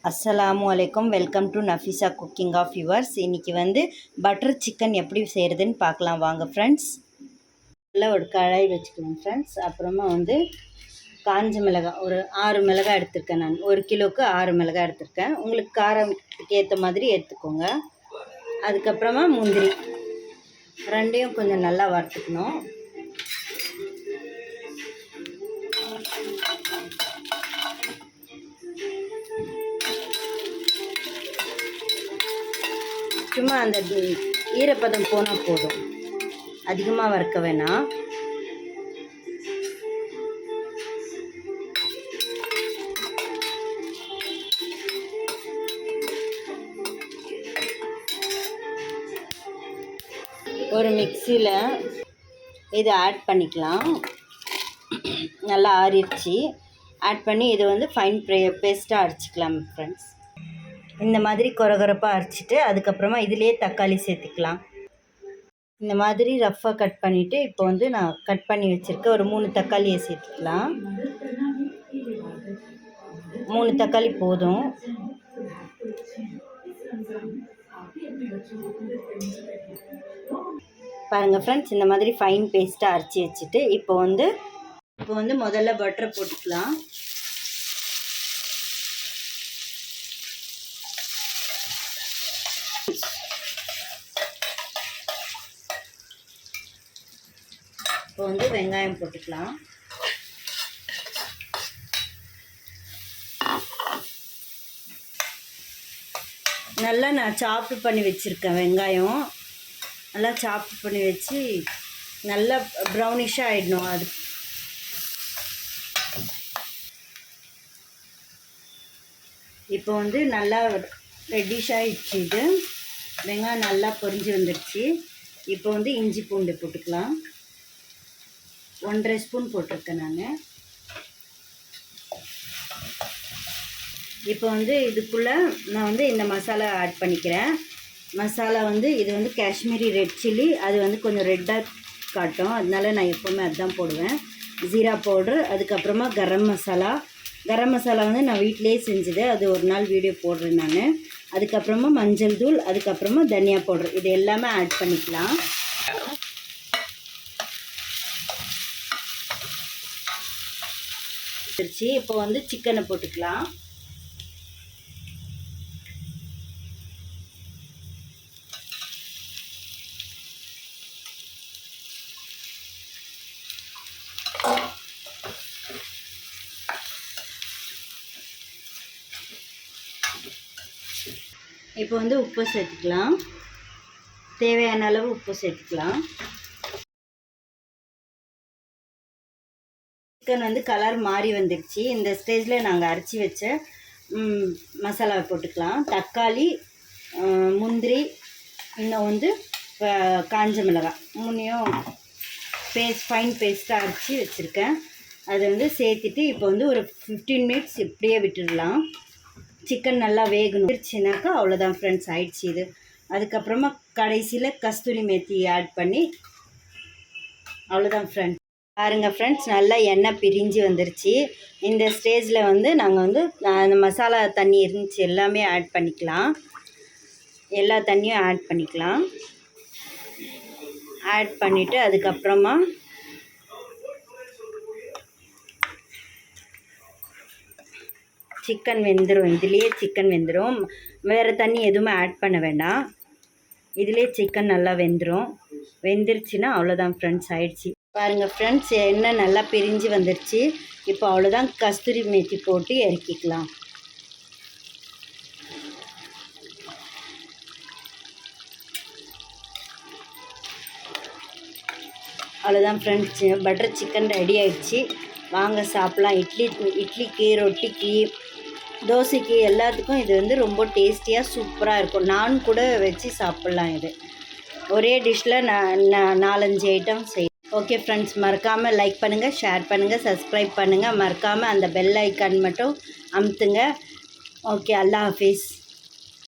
அஸ்ஸலாமு அலைக்கும். Welcome to Nafisa cooking of yours. இன்றைக்கி வந்து பட்டர் சிக்கன் எப்படி செய்கிறதுன்னு பார்க்கலாம் வாங்க ஃப்ரெண்ட்ஸ். நல்லா ஒரு கடாய் வச்சுக்கலாம் ஃப்ரெண்ட்ஸ். அப்புறமா வந்து காஞ்ச மிளகாய் ஒரு 6 மிளகாய் எடுத்திருக்கேன். நான் 1 கிலோவுக்கு 6 மிளகாய் எடுத்திருக்கேன். உங்களுக்கு காரத்துக்கு ஏற்ற மாதிரி எடுத்துக்கோங்க. அதுக்கப்புறமா முந்திரி ரெண்டையும் கொஞ்சம் நல்லா வறுத்துக்கணும். சும்மா அந்த ஈரப்பதம் போனால் போதும், அதிகமாக வறுக்க வேணாம். ஒரு மிக்சியில் இதை ஆட் பண்ணிக்கலாம். நல்லா ஆறிடுச்சு. ஆட் பண்ணி இது வந்து ஃபைன் பேஸ்ட்டாக அரைச்சிக்கலாம் ஃப்ரெண்ட்ஸ். இந்த மாதிரி கொரகொரப்பாக அரைச்சிட்டு அதுக்கப்புறமா இதிலே தக்காளி சேர்த்துக்கலாம். இந்த மாதிரி ரஃப்பாக கட் பண்ணிவிட்டு இப்போ வந்து நான் கட் பண்ணி வச்சுருக்கேன் ஒரு 3 தக்காளியை சேர்த்துக்கலாம். 3 தக்காளி போதும். பாருங்கள் ஃப்ரெண்ட்ஸ், இந்த மாதிரி ஃபைன் பேஸ்ட்டாக அரைச்சி வச்சுட்டு இப்போ வந்து முதல்ல பட்டரை போட்டுக்கலாம். இப்போ வந்து வெங்காயம் போட்டுக்கலாம். நல்லா நான் சாப்பு பண்ணி வச்சுருக்கேன். வெங்காயம் நல்லா சாப்பு பண்ணி வச்சு நல்லா ப்ரௌனிஷாக ஆகிடணும். அது இப்போ வந்து நல்லா ரெட்டிஷாகிடுச்சு. இது வெங்காயம் நல்லா பொரிஞ்சு வந்துடுச்சு. இப்போ வந்து இஞ்சி பூண்டு போட்டுக்கலாம். 1.5 ஸ்பூன் போட்டிருக்கேன் நான். இப்போ வந்து இதுக்குள்ளே நான் வந்து இந்த மசாலா ஆட் பண்ணிக்கிறேன். மசாலா வந்து இது வந்து காஷ்மீரி ரெட் சில்லி, அது வந்து கொஞ்சம் ரெட்டாக காட்டும், அதனால நான் எப்போவுமே அதுதான் போடுவேன். ஜீரா பவுட்ரு, அதுக்கப்புறமா கரம் மசாலா வந்து நான் வீட்டிலேயே செஞ்சது, அது ஒரு நாள் வீடியோ போடுறேன் நான். அதுக்கப்புறமா மஞ்சள் தூள், அதுக்கப்புறமா தனியா பவுட்ரு, இது எல்லாமே ஆட் பண்ணிக்கலாம். இப்போ வந்து சிக்கனை போட்டுக்கலாம். இப்போ வந்து உப்பு சேர்த்துக்கலாம். தேவையான அளவு உப்பு சேர்த்துக்கலாம். சிக்கன் வந்து கலர் மாறி வந்துடுச்சு. இந்த ஸ்டேஜில் நாங்கள் அரைச்சி வச்ச மசாலாவை போட்டுக்கலாம். தக்காளி, முந்திரி, இன்னும் வந்து காஞ்ச மிளகாய் 3யும் ஃபைன் பேஸ்ட்டாக அரைச்சி வச்சுருக்கேன். அதை வந்து சேர்த்துட்டு இப்போ வந்து ஒரு 15 மினிட்ஸ் இப்படியே விட்டுடலாம். சிக்கன் நல்லா வேகணும்னாக்கா அவ்வளோதான் ஃப்ரெண்ட்ஸ், ஆயிடுச்சு இது. அதுக்கப்புறமா கடைசியில் கஸ்தூரி மேத்தி ஆட் பண்ணி அவ்வளோதான் ஃப்ரெண்ட்ஸ். பாருங்கள் ஃப்ரெண்ட்ஸ், நல்லா எண்ணெய் பிரிஞ்சு வந்துருச்சு. இந்த ஸ்டேஜில் வந்து நாங்கள் வந்து அந்த மசாலா தண்ணி இருந்துச்சு எல்லாமே ஆட் பண்ணிக்கலாம். எல்லா தண்ணியும் ஆட் பண்ணிக்கலாம். ஆட் பண்ணிவிட்டு அதுக்கப்புறமா சிக்கன் வெந்துடும். இதுலேயே சிக்கன் வெந்துடும். வேறு தண்ணி எதுவுமே ஆட் பண்ண வேண்டாம். இதிலே சிக்கன் நல்லா வெந்துருச்சுன்னா அவ்வளோதான் ஃப்ரெண்ட்ஸ், ஆயிடுச்சு. பாருங்கள் ஃப்ரெண்ட்ஸ், எண்ணெய் நல்லா பிரிஞ்சு வந்துருச்சு. இப்போ அவ்வளோதான், கஸ்தூரி மேத்தி போட்டு இறக்கிக்கலாம். அவ்வளோதான் ஃப்ரெண்ட்ஸ், பட்டர் சிக்கன் ரெடி ஆயிடுச்சு. வாங்க சாப்பிட்லாம். இட்லிக்கு, ரொட்டிக்கு, தோசைக்கு எல்லாத்துக்கும் இது வந்து ரொம்ப டேஸ்டியாக சூப்பராக இருக்கும். நான் கூட வச்சு சாப்பிட்லாம். இது ஒரே டிஷ்ஷில் நான் 4-5 ஐட்டம் செய்வேன். ஓகே ஃப்ரெண்ட்ஸ், மறக்காமல் லைக் பண்ணுங்கள், ஷேர் பண்ணுங்கள், சப்ஸ்கிரைப் பண்ணுங்கள். மறக்காமல் அந்த பெல் ஐக்கான் மட்டும் அமுத்துங்க. ஓகே, அல்லாஹ் ஹாஃபிஸ்.